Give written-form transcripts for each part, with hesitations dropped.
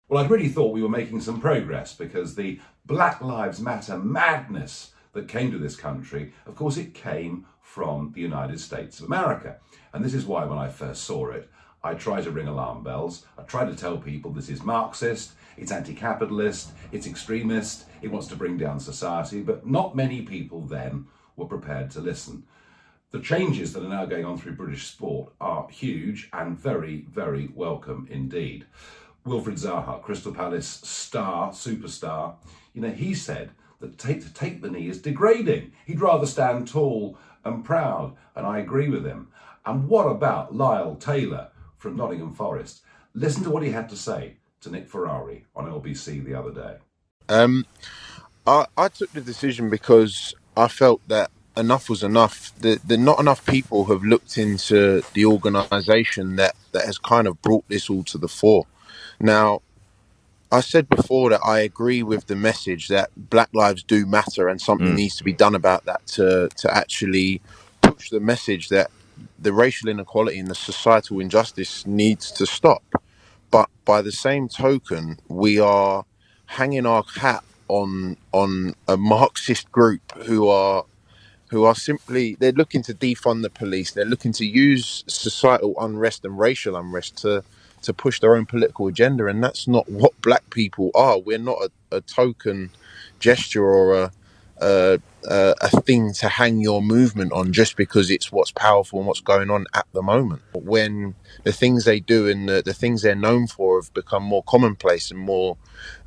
Well, I'd really thought we were making some progress because the Black Lives Matter madness that came to this country, of course, it came from the United States of America. And this is why when I first saw it, I tried to ring alarm bells. I tried to tell people this is Marxist, it's anti-capitalist, it's extremist, it wants to bring down society, but not many people then were prepared to listen. The changes that are now going on through British sport are huge and very, very welcome indeed. Wilfried Zaha, Crystal Palace star, superstar, he said that to take the knee is degrading. He'd rather stand tall and proud, and I agree with him. And what about Lyle Taylor from Nottingham Forest? Listen to what he had to say to Nick Ferrari on LBC the other day. I took the decision because I felt that enough was enough. Not enough people have looked into the organisation that has kind of brought this all to the fore. Now, I said before that I agree with the message that Black lives do matter and something needs to be done about that to actually push the message that the racial inequality and the societal injustice needs to stop. But by the same token, we are hanging our hat on a Marxist group who are simply, they're looking to defund the police. They're looking to use societal unrest and racial unrest to push their own political agenda, and that's not what Black people are. We're not a token gesture or a thing to hang your movement on just because it's what's powerful and what's going on at the moment. When the things they do and the things they're known for have become more commonplace and more,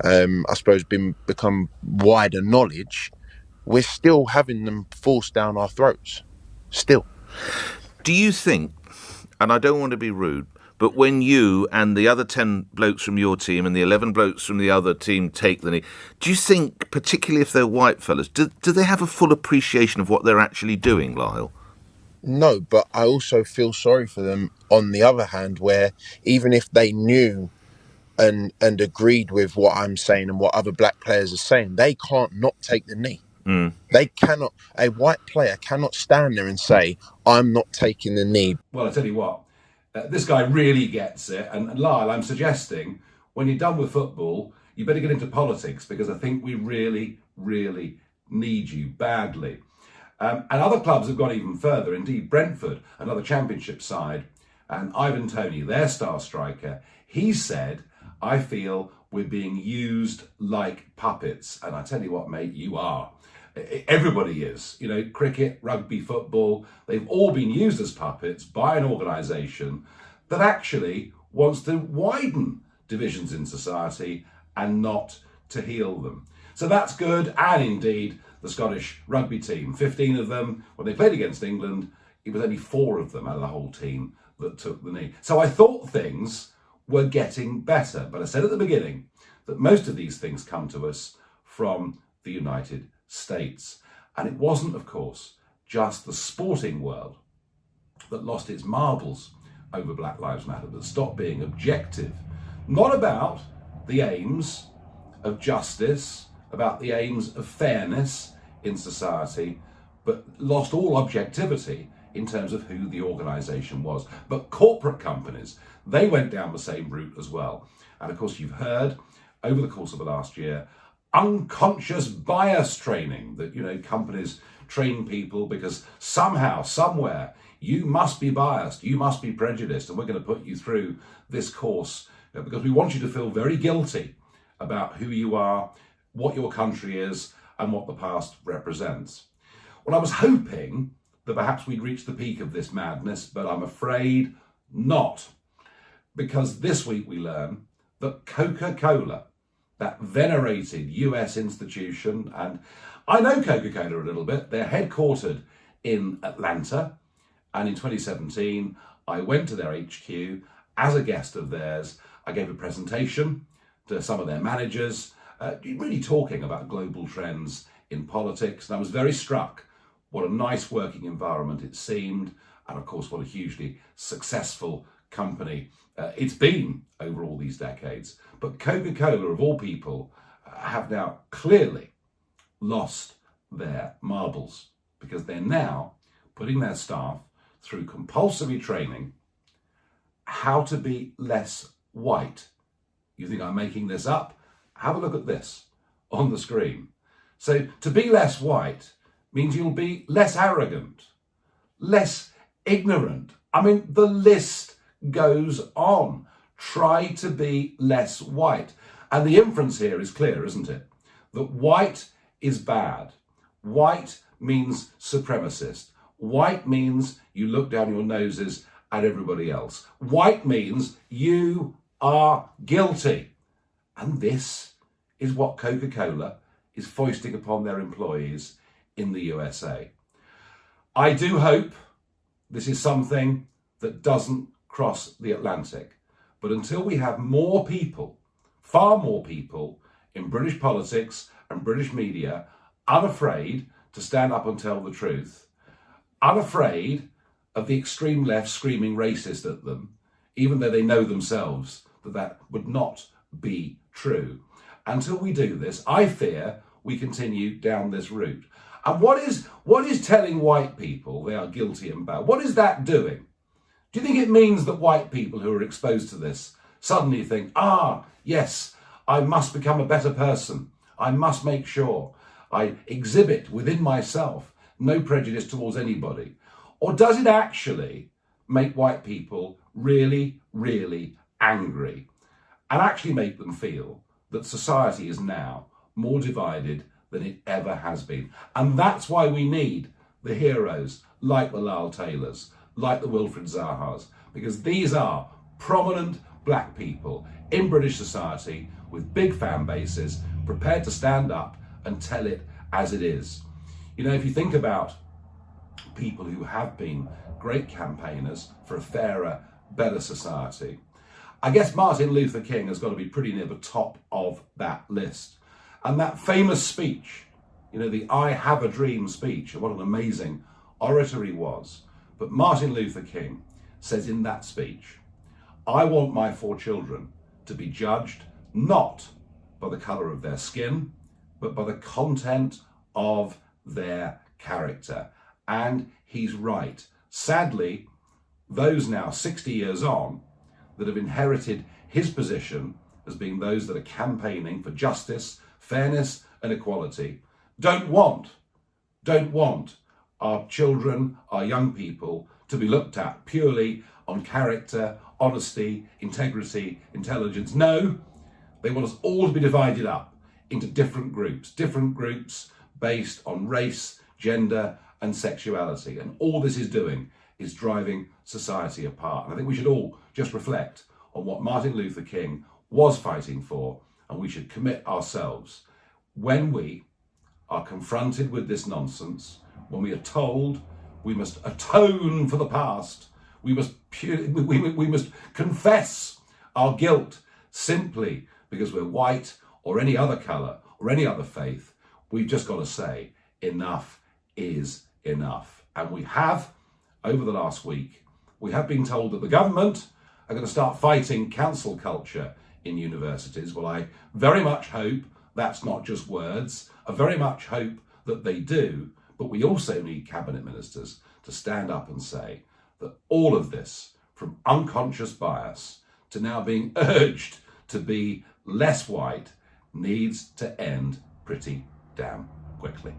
I suppose, become wider knowledge, we're still having them forced down our throats. Still. Do you think, and I don't want to be rude, but when you and the other 10 blokes from your team and the 11 blokes from the other team take the knee, do you think, particularly if they're white fellas, do they have a full appreciation of what they're actually doing, Lyle? No, but I also feel sorry for them on the other hand, where even if they knew and agreed with what I'm saying and what other Black players are saying, they can't not take the knee. They cannot, a white player cannot stand there and say, I'm not taking the knee. Well, I tell you what, this guy really gets it. And Lyle, I'm suggesting when you're done with football, you better get into politics because I think we really, really need you badly. And other clubs have gone even further. Indeed, Brentford, another championship side, and Ivan Toney, their star striker, he said, I feel we're being used like puppets. And I tell you what, mate, you are. Everybody is, cricket, rugby, football, they've all been used as puppets by an organisation that actually wants to widen divisions in society and not to heal them. So that's good. And indeed, the Scottish rugby team, 15 of them, when they played against England, it was only 4 of them out of the whole team that took the knee. So I thought things were getting better. But I said at the beginning that most of these things come to us from the United States. And it wasn't, of course, just the sporting world that lost its marbles over Black Lives Matter, that stopped being objective, not about the aims of justice, about the aims of fairness in society, but lost all objectivity in terms of who the organisation was. But corporate companies, they went down the same route as well. And of course, you've heard over the course of the last year unconscious bias training that, companies train people because somehow, somewhere, you must be biased, you must be prejudiced, and we're going to put you through this course because we want you to feel very guilty about who you are, what your country is, and what the past represents. Well, I was hoping that perhaps we'd reach the peak of this madness, but I'm afraid not. Because this week we learn that Coca-Cola, that venerated US institution, and I know Coca-Cola a little bit, they're headquartered in Atlanta, and in 2017, I went to their HQ as a guest of theirs. I gave a presentation to some of their managers, really talking about global trends in politics, and I was very struck what a nice working environment it seemed, and of course what a hugely successful company it's been over all these decades. But Coca-Cola, of all people, have now clearly lost their marbles because they're now putting their staff through compulsory training how to be less white You think I'm making this up? Have a look at this on the screen. So to be less white means you'll be less arrogant, less ignorant. I mean, the list goes on. Try to be less white. And the inference here is clear, isn't it? That white is bad. White means supremacist. White means you look down your noses at everybody else. White means you are guilty. And this is what Coca-Cola is foisting upon their employees in the USA. I do hope this is something that doesn't cross the Atlantic. But until we have more people, far more people in British politics and British media unafraid to stand up and tell the truth, unafraid of the extreme left screaming racist at them, even though they know themselves that that would not be true. Until we do this, I fear we continue down this route. And what is telling white people they are guilty and bad? What is that doing? Do you think it means that white people who are exposed to this suddenly think, yes, I must become a better person. I must make sure I exhibit within myself no prejudice towards anybody? Or does it actually make white people really, really angry and actually make them feel that society is now more divided than it ever has been? And that's why we need the heroes like the Lyle Taylors, like the Wilfred Zahas, because these are prominent black people in British society with big fan bases, prepared to stand up and tell it as it is. You know, if you think about people who have been great campaigners for a fairer, better society, I guess Martin Luther King has got to be pretty near the top of that list. And that famous speech, you know, the I Have a Dream speech, and what an amazing orator he was. But Martin Luther King says in that speech, I want my 4 children to be judged not by the colour of their skin, but by the content of their character. And he's right. Sadly, those now 60 years on that have inherited his position as being those that are campaigning for justice, fairness and equality, don't want our children, our young people to be looked at purely on character, honesty, integrity, intelligence. No, they want us all to be divided up into different groups based on race, gender and sexuality. And all this is doing is driving society apart. And I think we should all just reflect on what Martin Luther King was fighting for, and we should commit ourselves when we are confronted with this nonsense, when we are told we must atone for the past, we must confess our guilt simply because we're white or any other colour or any other faith. We've just got to say enough is enough. And we have, over the last week, we have been told that the government are going to start fighting cancel culture in universities. Well, I very much hope that's not just words. I very much hope that they do. But we also need cabinet ministers to stand up and say that all of this, from unconscious bias to now being urged to be less white, needs to end pretty damn quickly.